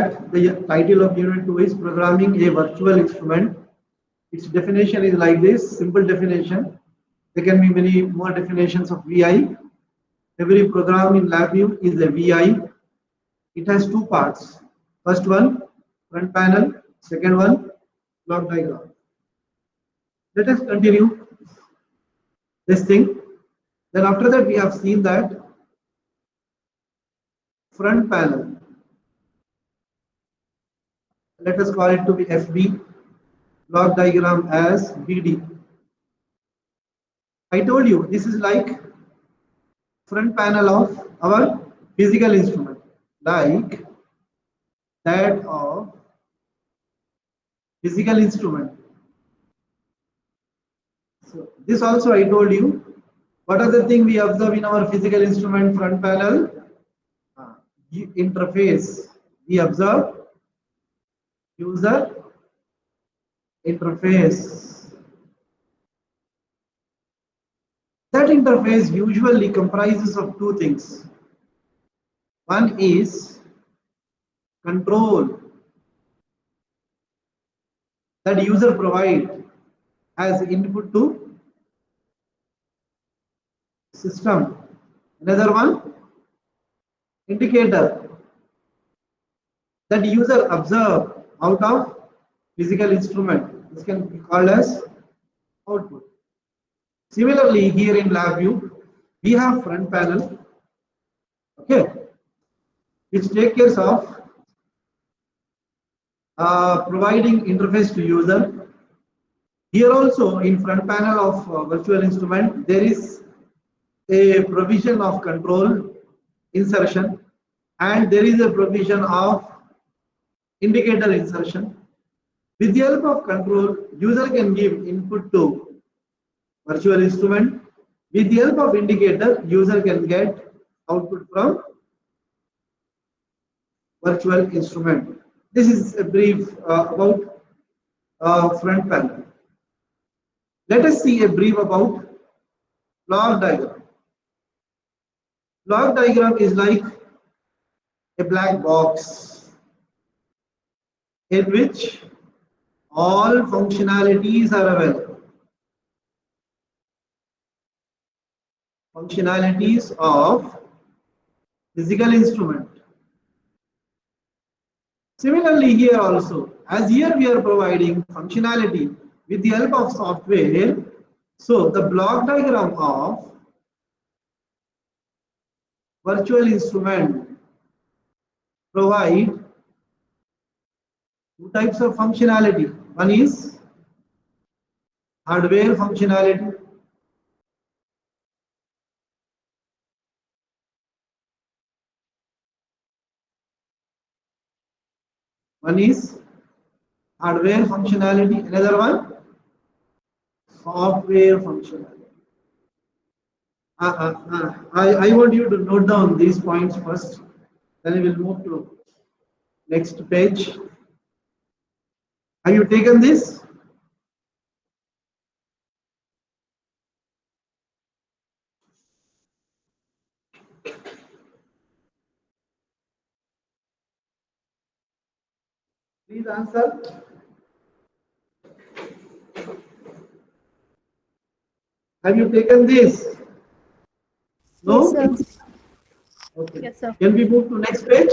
that, the title of Unit 2 is Programming a Virtual Instrument. Its definition is like this, simple definition. There can be many more definitions of VI. Every program in LabVIEW is a VI. It has two parts. First one, front panel. Second one, block diagram. Let us continue this thing. Then after that, we have seen that front panel. Let us call it to be FB. Block diagram as BD. I told you this is like front panel of our physical instrument, like that of physical instrument. So this also I told you. What are the thing we observe in our physical instrument front panel? Interface. We observe user interface. That interface usually comprises of two things. One is control that user provide as input to system. Another one, indicator that user observe out of physical instrument. This can be called as output. Similarly, here in LabVIEW, we have front panel, okay, which take care of providing interface to user. Here also in front panel of virtual instrument, there is a provision of control insertion and there is a provision of indicator insertion. With the help of control, user can give input to virtual instrument. With the help of indicator, user can get output from virtual instrument. This is a brief about front panel. Let us see a brief about block diagram. Block diagram is like a black box in which all functionalities are available. Functionalities of physical instrument. Similarly here also, as here we are providing functionality with the help of software, so the block diagram of virtual instrument provide two types of functionality. One is hardware functionality. One is hardware functionality, another one software functionality. I want you to note down these points first, then we will move to next page. Have you taken this? Please answer. Have you taken this? No? Yes, sir. Okay. Yes, sir. Can we move to next page?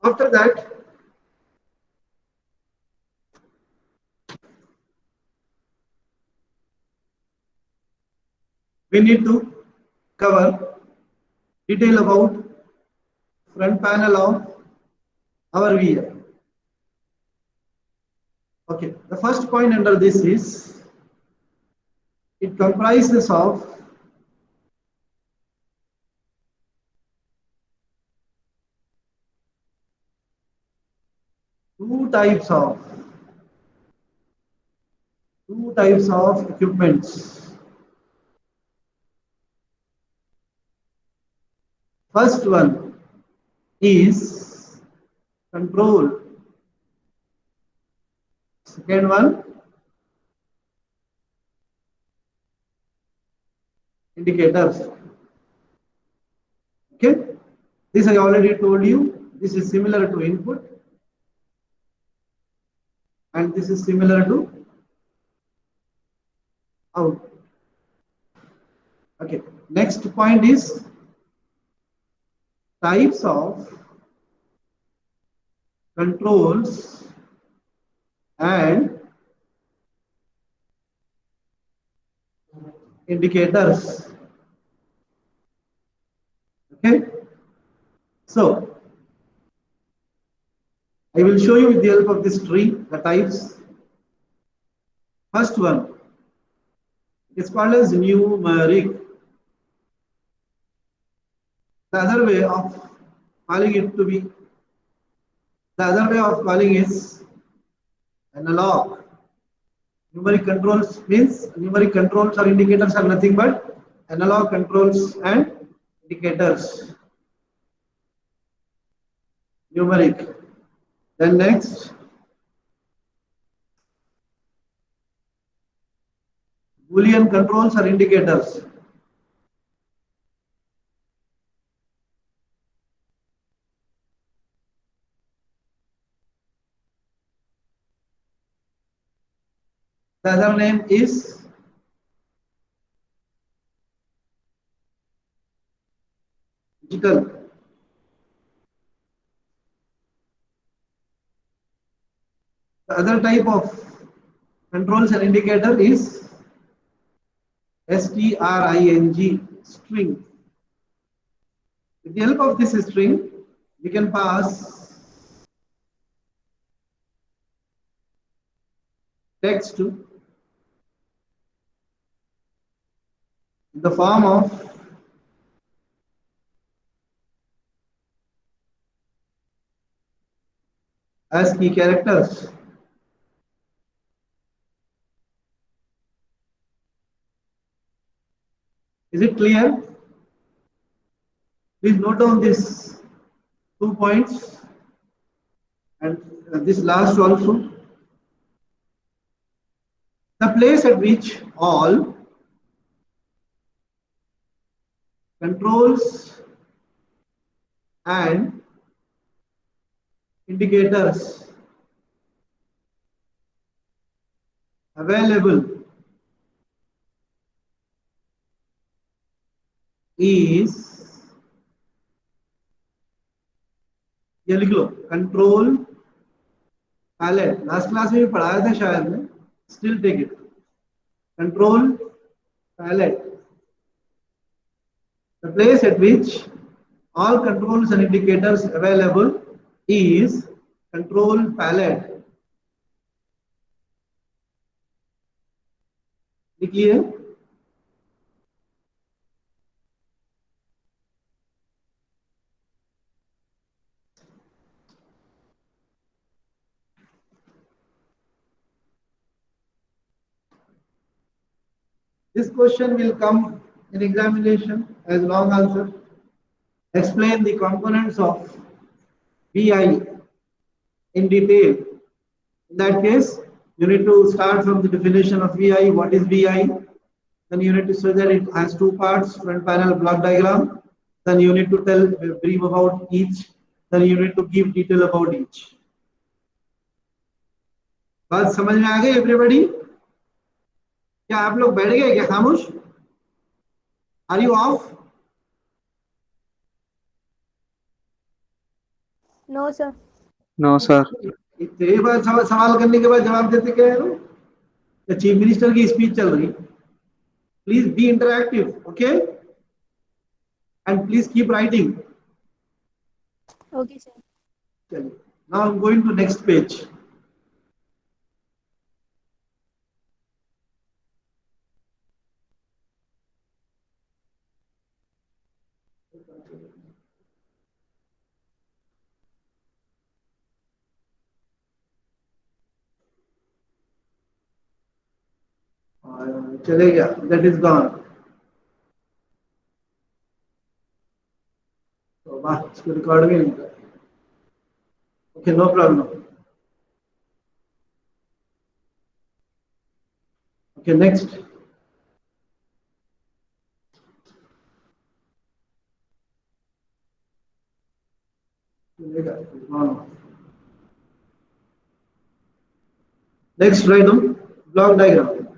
After that, we need to cover detail about front panel of our VI. Okay, the first point under this is it comprises of two types of two types of equipments. First one is control. Second one, indicators. Okay, this I already told you. This is similar to input, and this is similar to out. Okay, next point is types of controls and indicators. Okay, so I will show you with the help of this tree the types. First one is called as numeric. The other way of calling it to be, the other way of calling is analog. Numeric controls means numeric controls or indicators are nothing but analog controls and indicators. Numeric. Then next, Boolean controls or indicators. The other name is digital. The other type of controls and indicator is string, string. With the help of this string, we can pass text in the form of ASCII characters. Is it clear? Please note down these 2 points and this last also. The place at which all controls and indicators available is, ये लिख लो, control palette. Last class में भी पढ़ाया था शायद में. Still take it. Control palette. The place at which all controls and indicators available is control palette. लिखिए. This question will come in examination as long answer. Explain the components of VI in detail. In that case, you need to start from the definition of VI. What is VI? Then you need to say that it has two parts, front panel block diagram. Then you need to tell brief about each. Then you need to give detail about each. बात समझ में आ गई everybody? क्या आप लोग बैठ गए क्या खामोश? Are you off? No sir. No sir. इतने बार सवाल करने के बाद जवाब देते क्या है? तो चीफ मिनिस्टर की स्पीच चल रही. Please be interactive, okay? And please keep writing. Okay sir. चलिए, now I am going to next page. चले गया, that is gone. तो वाह, इसको रिकॉर्ड भी नहीं कर. Okay, no problem. Okay, next. Next, write down block diagram.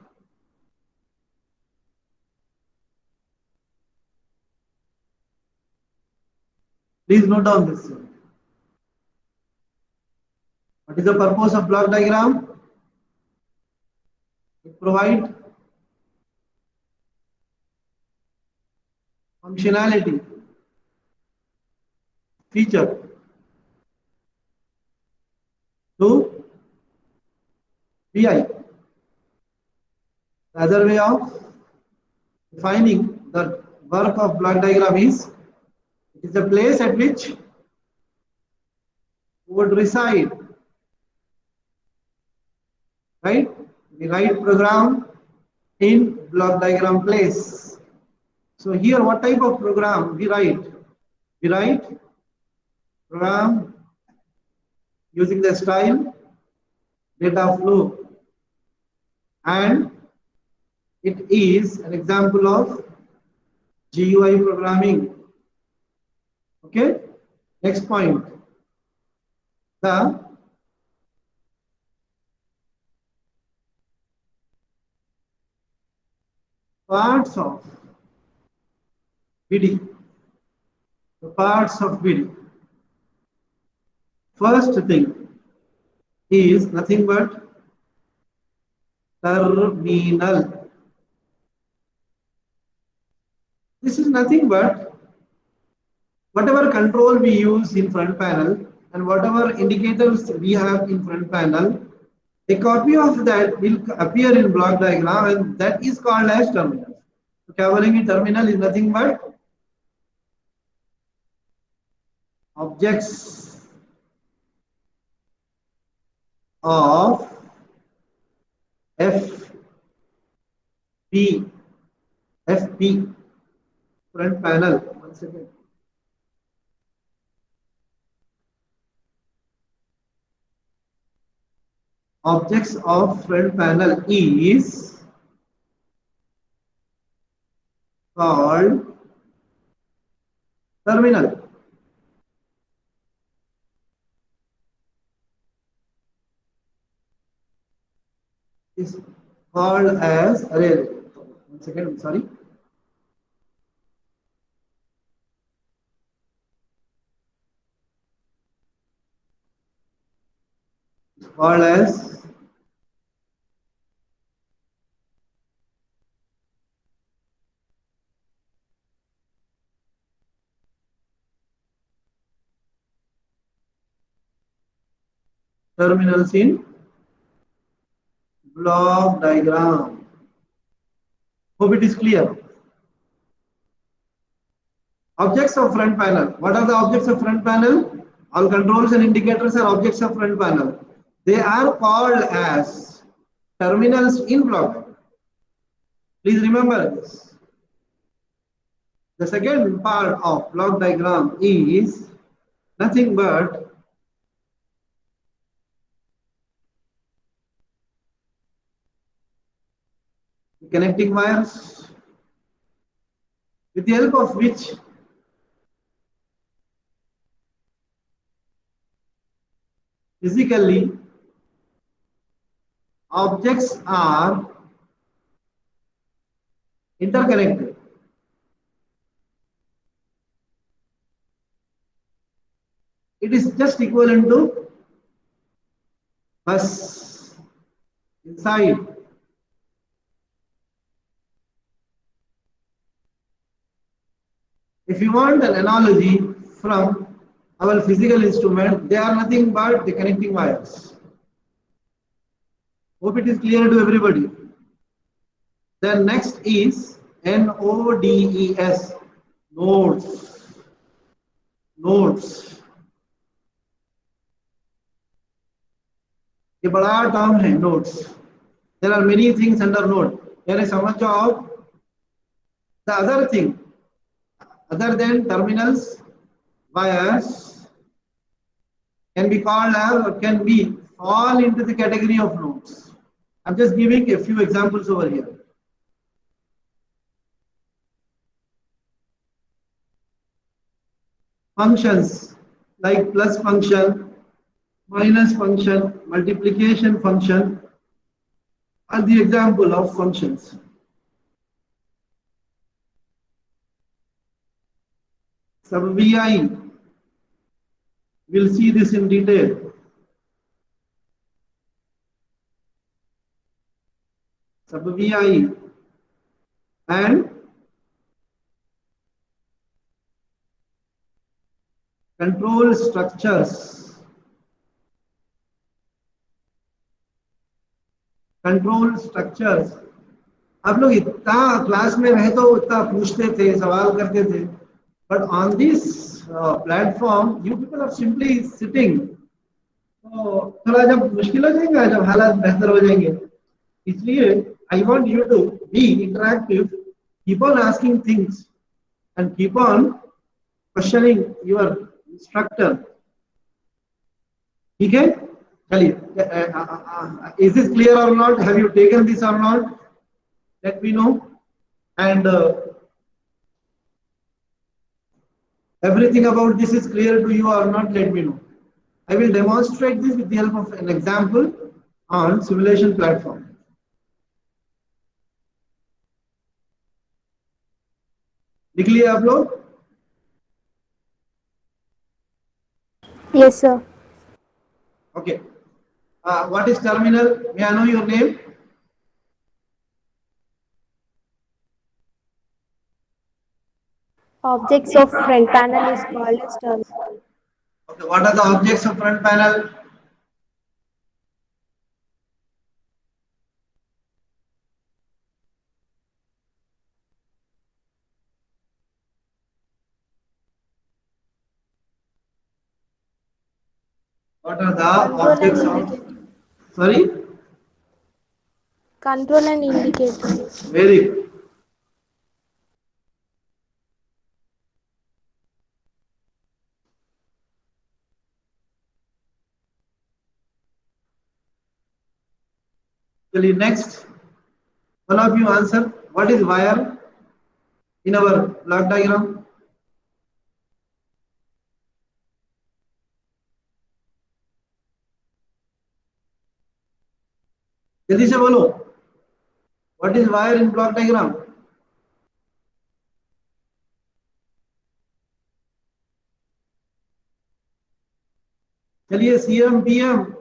Please note down this. What is the purpose of block diagram? It provides functionality, feature to BI. The other way of defining the work of block diagram is, it is a place at which would reside, right? We write program in block diagram place. So here, what type of program we write? We write program using the style data flow, and it is an example of GUI programming. Okay, next point. The parts of BD. The parts of BD. First thing is nothing but terminal. This is nothing but whatever control we use in front panel and whatever indicators we have in front panel, a copy of that will appear in block diagram, and that is called as terminal. So Cavalry terminal is nothing but objects of FP front panel. One second. Objects of front panel is called terminal. Is called as array. One second, I'm sorry. It's called as terminals in block diagram. Hope it is clear. Objects of front panel. What are the objects of front panel? All controls and indicators are objects of front panel. They are called as terminals in block diagram. Please remember this. The second part of block diagram is nothing but connecting wires, with the help of which physically objects are interconnected. It is just equivalent to bus inside. If you want an analogy from our physical instrument, they are nothing but the connecting wires. Hope it is clear to everybody. Then next is NODES, nodes. Nodes. ये बड़ा term है nodes. There are many things under node. यानी समझ जाओ आप, the other thing other than terminals, wires can be called as or can be fall into the category of nodes. I'm just giving a few examples over here. Functions like plus function, minus function, multiplication function are the example of functions. Sub VI, we'll see this in detail. Sub VI and control structures. Control structures. आप लोग इतना class में रहे तो इतना पूछते थे, सवाल करते थे, but on this platform you people are simply sitting. तो थोड़ा जब मुश्किल हो जाएगा, जब हालात बेहतर हो जाएंगे, इसलिए I want you to be interactive, keep on asking things and keep on questioning your instructor. ठीक है, चलिए, is this clear or not? Have you taken this or not? Let me know. And everything about this is clear to you or not? Let me know. I will demonstrate this with the help of an example on simulation platform. लिख लिए आप लोग? Yes, sir. Okay. What is terminal? May I know your name? Objects of front panel is called as terminal. Okay. What are the objects of front panel? What are the Control and objects of? indicator. Sorry. Control and indicator. Very good. चलिए next. One of you answer. What is wire in our block diagram? जल्दी से बोलो. What is wire in block diagram? चलिए CM PM,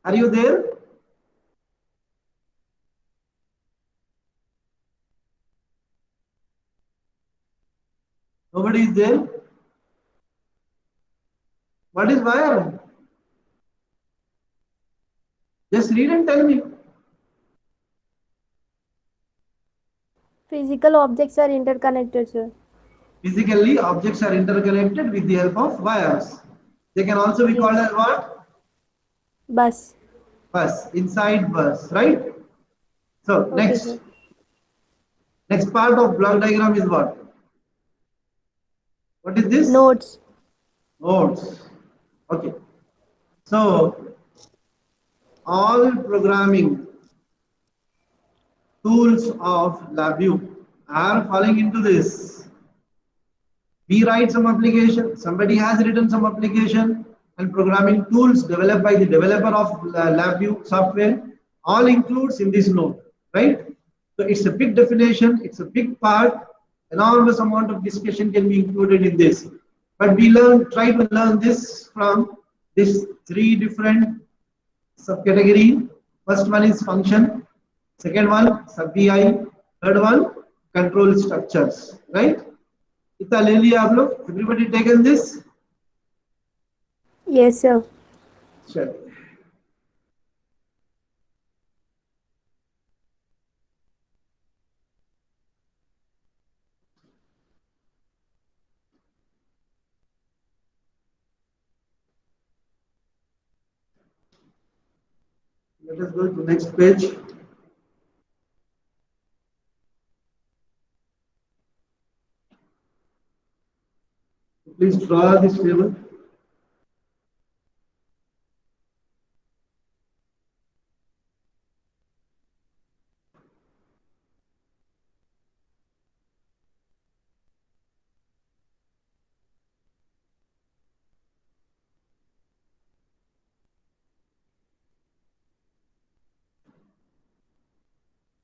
are you there? Nobody is there. What is wire? Just read and tell me. Physical objects are interconnected, sir. Physically, objects are interconnected with the help of wires. They can also be called as what? Bus. Bus, inside bus, right? So Okay, next, sir. next part of block diagram is what? What is this? Nodes. Nodes. Okay. So all programming tools of LabVIEW are falling into this. We write some application, somebody has written some application, and programming tools developed by the developer of LabVIEW software all includes in this node, right? So it's a big definition, it's a big part, enormous amount of discussion can be included in this. But we try to learn this from these three different subcategory. First one is function, second one sub VI, third one control structures, right? इतना ले लिया आप लोग? Everybody taken this? Yes, sir. Sure. Let us go to next page. Please draw this table.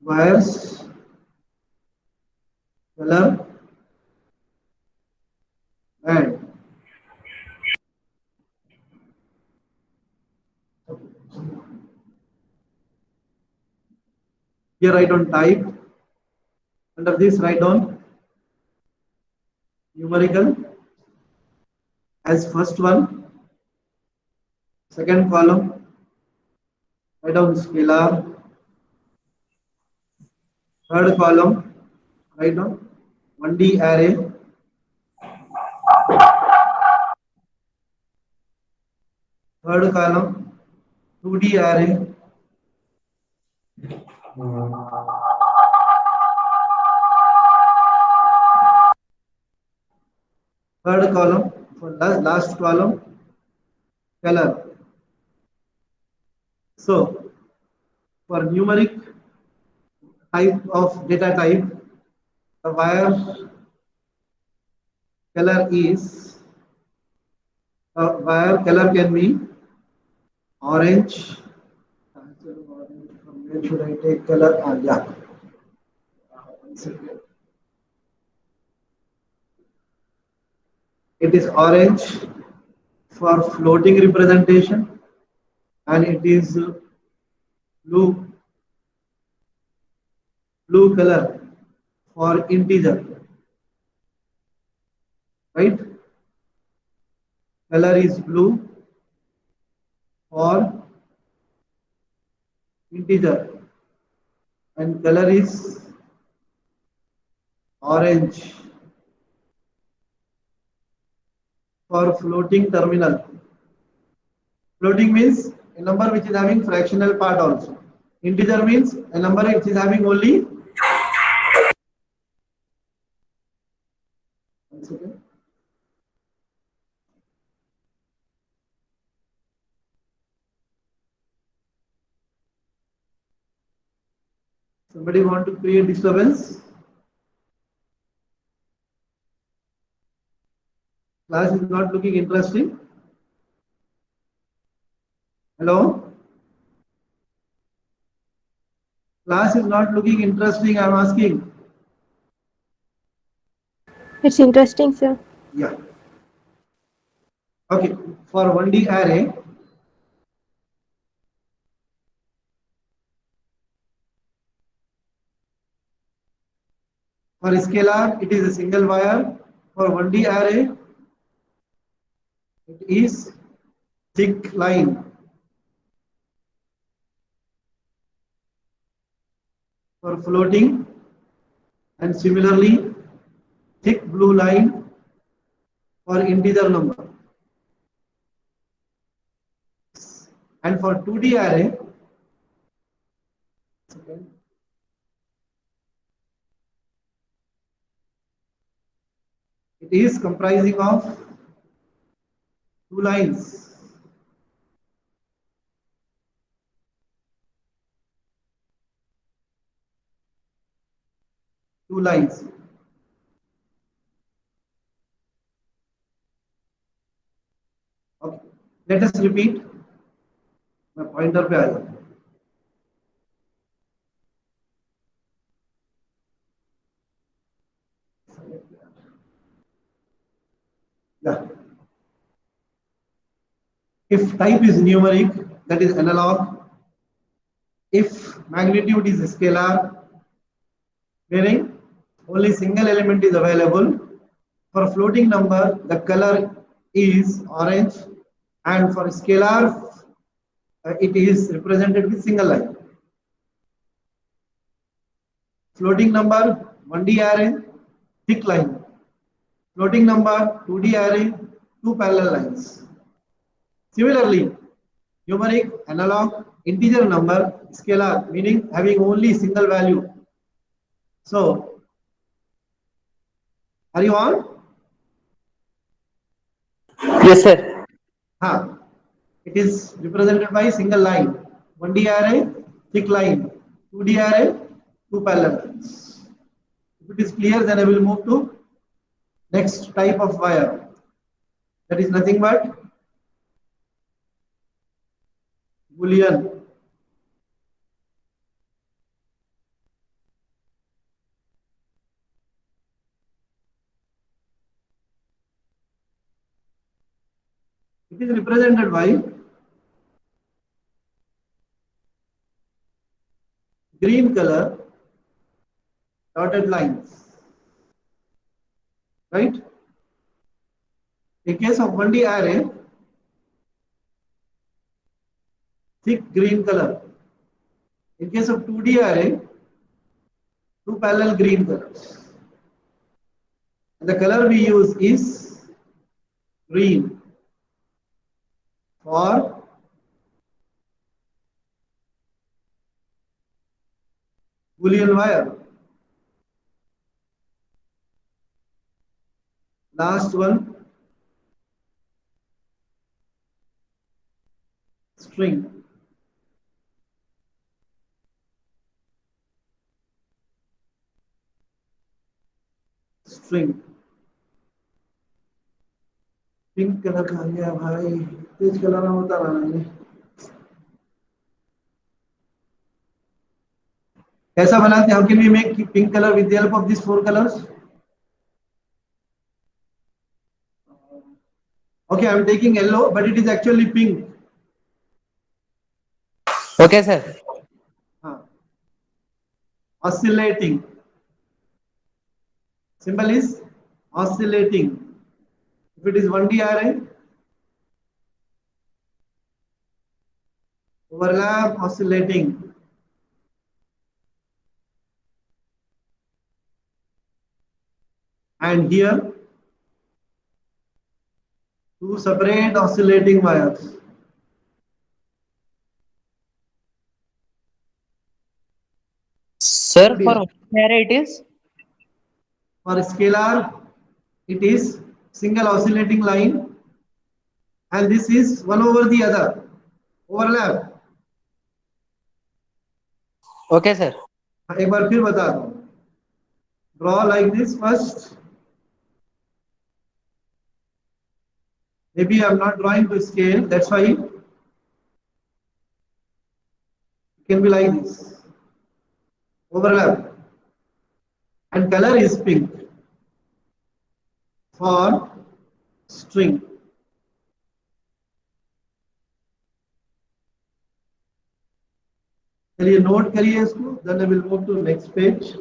Wires, color, and here write down type. Under this write down numerical as first one. Second column write down scalar. Third column write down 1D array. Third column 2D array. Third column, for last column, color. So, for numeric type of data type, the wire color is, wire color can be orange. From where should I take color? Yeah. One second. It is orange for floating representation, and it is blue color for integer, right? Color is blue for integer, and color is orange for floating terminal. Floating means a number which is having fractional part also. Integer means a number which is having only. One second. Somebody want to create disturbance? Class is not looking interesting. Hello? Class is not looking interesting, I am asking. It's interesting, sir. Yeah. Okay, for 1D array, for scalar, it is a single wire. For 1D array, it is thick line. For floating, and similarly, thick blue line for integer number. And for 2D array, it is comprising of two lines. Two lines. Okay. Let us repeat. मैं pointer पे आ जाऊँ. Yeah. If type is numeric, that is analog. If magnitude is scalar, meaning only single element is available. For floating number, the color is orange, and for scalar, it is represented with single line. Floating number, 1D array, thick line. Floating number, 2D array, two parallel lines. Similarly, numeric, analog, integer number, scalar, meaning having only single value. So, are you on? Yes, sir. Huh. It is represented by single line. 1D array, thick line. 2D array, two parallel lines. If it is clear, then I will move to next type of wire. That is nothing but Boolean. It is represented by green color dotted lines, right? In case of 1D array, thick green color. In case of 2D array, two parallel green colors. And the color we use is green for Boolean wire. Last one, string. String. Pink colour का गया भाई, तेज colour होता रहा। कैसा बनाते? How can we make pink color with the help of these four colors? Okay, I am taking yellow, but it is actually pink. Okay, sir. Oscillating. Symbol is oscillating. If it is 1D array, overlap, oscillating. And here, two separate oscillating wires. Sir, for array it is? For scalar, it is single oscillating line, and this is one over the other, overlap. Okay, sir. एक बार फिर बता दूं. Draw like this first. Maybe I am not drawing to scale, that's why it can be like this. Overlap. And color is pink for string. चलिए note करिए इसको, then I will move to next page.